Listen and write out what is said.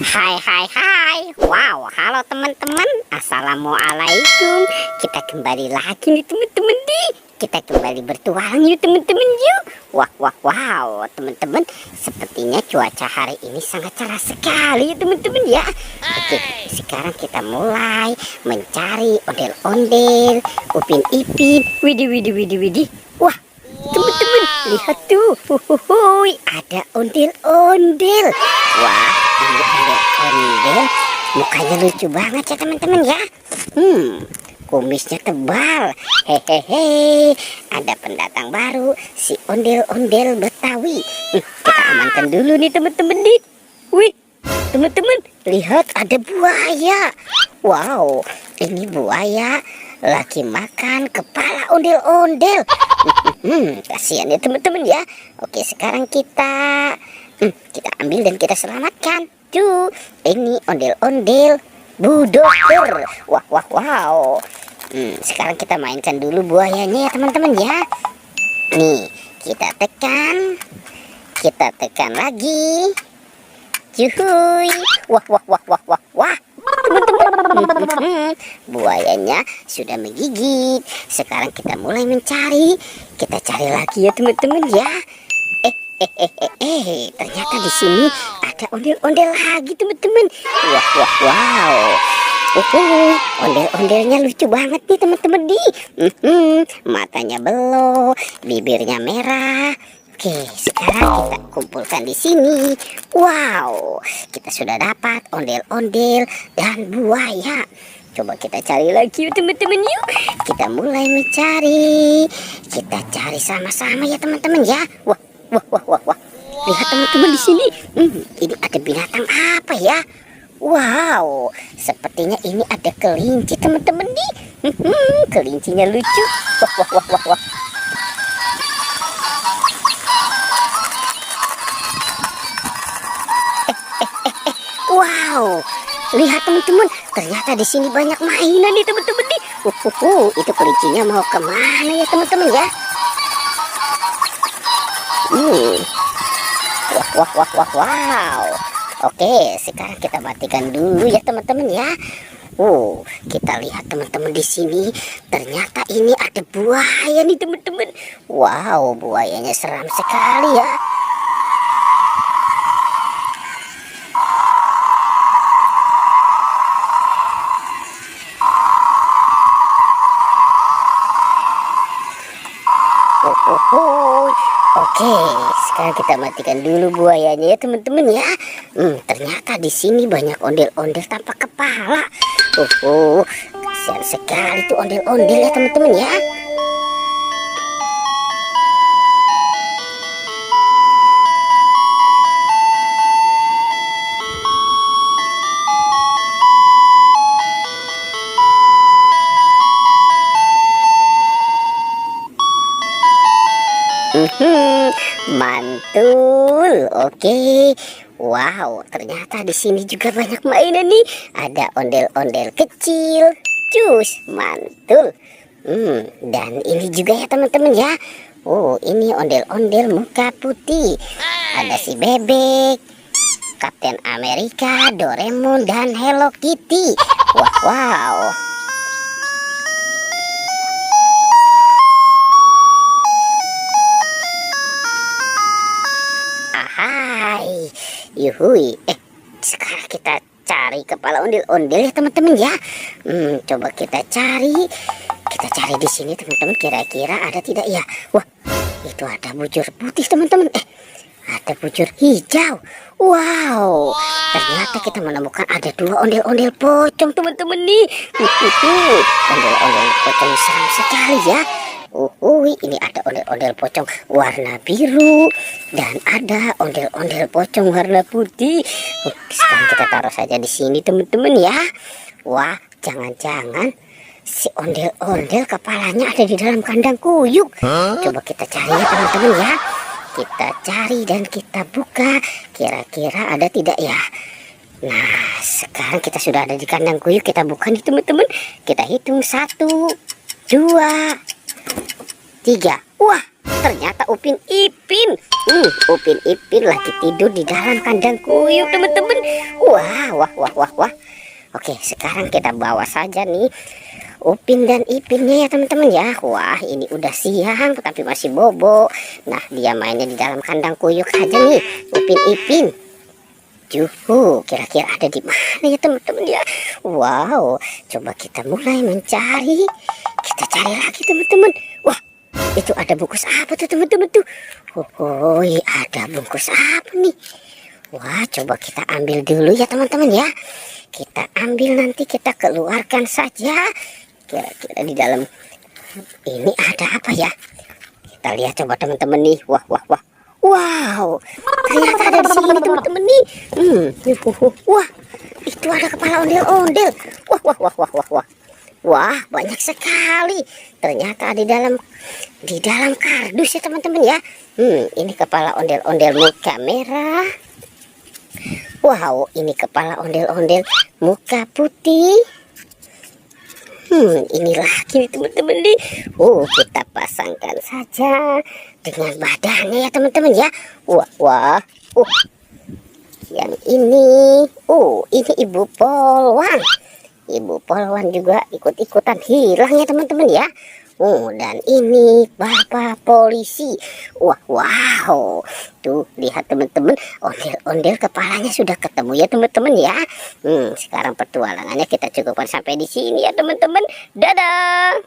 Hai. Wow, halo teman-teman. Assalamualaikum. Kita kembali lagi nih teman-teman nih. Kita kembali bertualang yuk teman-teman yuk. Wow, teman-teman. Sepertinya cuaca hari ini sangat cerah sekali ya teman-teman ya. Oke, sekarang kita mulai mencari ondel-ondel, upin ipin. Widih. Wah, teman-teman, lihat tuh. Ada ondel-ondel. Wah, ini ondel-ondel. Mukanya lucu banget ya teman-teman ya. Kumisnya tebal. Hehehe. Ada pendatang baru, si ondel-ondel Betawi. Kita amankan dulu nih teman-teman nih. Wih, teman-teman, lihat ada buaya. Wow, ini buaya lagi makan kepala ondel-ondel. Kasihan ya teman-teman ya. Oke, sekarang kita ambil dan kita selamatkan. Tuh, ini ondel-ondel Bu Dokter. Wow. Sekarang kita mainkan dulu buayanya ya teman-teman ya. Nih, kita tekan lagi. Cuy. Wah. Teman-teman, buayanya sudah menggigit. Sekarang kita mulai mencari. Kita cari lagi ya teman-teman ya. Ternyata di sini ada ondel-ondel lagi teman-teman. Wow. Ondel-ondelnya lucu banget nih teman-teman nih. Matanya belok, bibirnya merah. Oke, sekarang kita kumpulkan di sini. Wow, kita sudah dapat ondel-ondel dan buaya. Coba kita cari lagi yuk teman-teman yuk. Kita mulai mencari. Kita cari sama-sama ya teman-teman ya. Wah. Lihat teman-teman di sini. Ini ada binatang apa ya? Wow, sepertinya ini ada kelinci teman-teman nih. Kelincinya lucu. Wah. Wow, lihat teman-teman, ternyata di sini banyak mainan nih teman-teman nih. Itu kelincinya mau kemana ya teman-teman ya? Wow. Oke, sekarang kita matikan dulu ya teman-teman ya. Kita lihat teman-teman di sini. Ternyata ini ada buaya nih teman-teman. Wow, buayanya seram sekali ya. Oke, sekarang kita matikan dulu buayanya ya teman-teman ya. Ternyata di sini banyak ondel-ondel tanpa kepala. Kasihan sekali tuh ondel-ondel ya teman-teman ya. Mantul. Oke. Wow, ternyata di sini juga banyak mainan nih. Ada ondel-ondel kecil. Cus, mantul. Dan ini juga ya teman-teman ya. Ini ondel-ondel muka putih. Ada si Bebek, Kapten Amerika, Doraemon, dan Hello Kitty. Wow. Yuhui. Sekarang kita cari kepala ondel-ondel ya teman-teman ya. Coba kita cari di sini teman-teman. Kira-kira ada tidak ya? Wah, itu ada bujur putih teman-teman. Ada bujur hijau. Wow, ternyata kita menemukan ada dua ondel-ondel pocong teman-teman nih. Ondel-ondel pocong seram sekali ya. Ini ada ondel-ondel pocong warna biru dan ada ondel-ondel pocong warna putih. Sekarang kita taruh saja di sini teman-teman ya. Wah, jangan-jangan si ondel-ondel kepalanya ada di dalam kandang kuyuk. Coba kita cari ya teman-teman ya. Kita cari dan kita buka. Kira-kira ada tidak ya? Nah, sekarang kita sudah ada di kandang kuyuk. Kita buka nih teman-teman. Kita hitung 1, 2, 3. Wah, ternyata Upin Ipin. Upin Ipin lagi tidur di dalam kandang kuyuk, teman-teman. Wah, wah, wah, wah, wah. Oke, sekarang kita bawa saja nih Upin dan Ipinnya ya teman-teman ya. Wah, ini udah siang tapi masih bobo. Nah, dia mainnya di dalam kandang kuyuk aja nih, Upin Ipin. Juhu, kira-kira ada di mana ya teman-teman ya? Wow, coba kita mulai mencari. Kita cari lagi teman-teman. Wah, itu ada bungkus apa tuh teman-teman tuh? Oh, ada bungkus apa nih? Wah, coba kita ambil dulu ya teman-teman ya. Kita ambil, nanti kita keluarkan saja. Kira-kira di dalam ini ada apa ya? Kita lihat coba teman-teman nih. Wah, wah, wah. Wow, ternyata ada di sini teman-teman nih. Wah, itu ada kepala ondel-ondel. Wah, wah, wah, wah, wah, wah. Wah, banyak sekali. Ternyata di dalam kardus ya teman-teman ya. Ini kepala ondel-ondel muka merah. Wow, ini kepala ondel-ondel muka putih. Ini lagi teman-teman nih. Kita pasangkan saja dengan badannya ya teman-teman ya. Wah, wah. Yang ini. Ini Ibu Polwan. Ibu Polwan juga ikut-ikutan hilang ya teman-teman ya. Dan ini Bapak Polisi. Wah, wow. Tuh, lihat teman-teman, ondel-ondel kepalanya sudah ketemu ya teman-teman ya. Sekarang petualangannya kita cukupkan sampai di sini ya teman-teman. Dadah.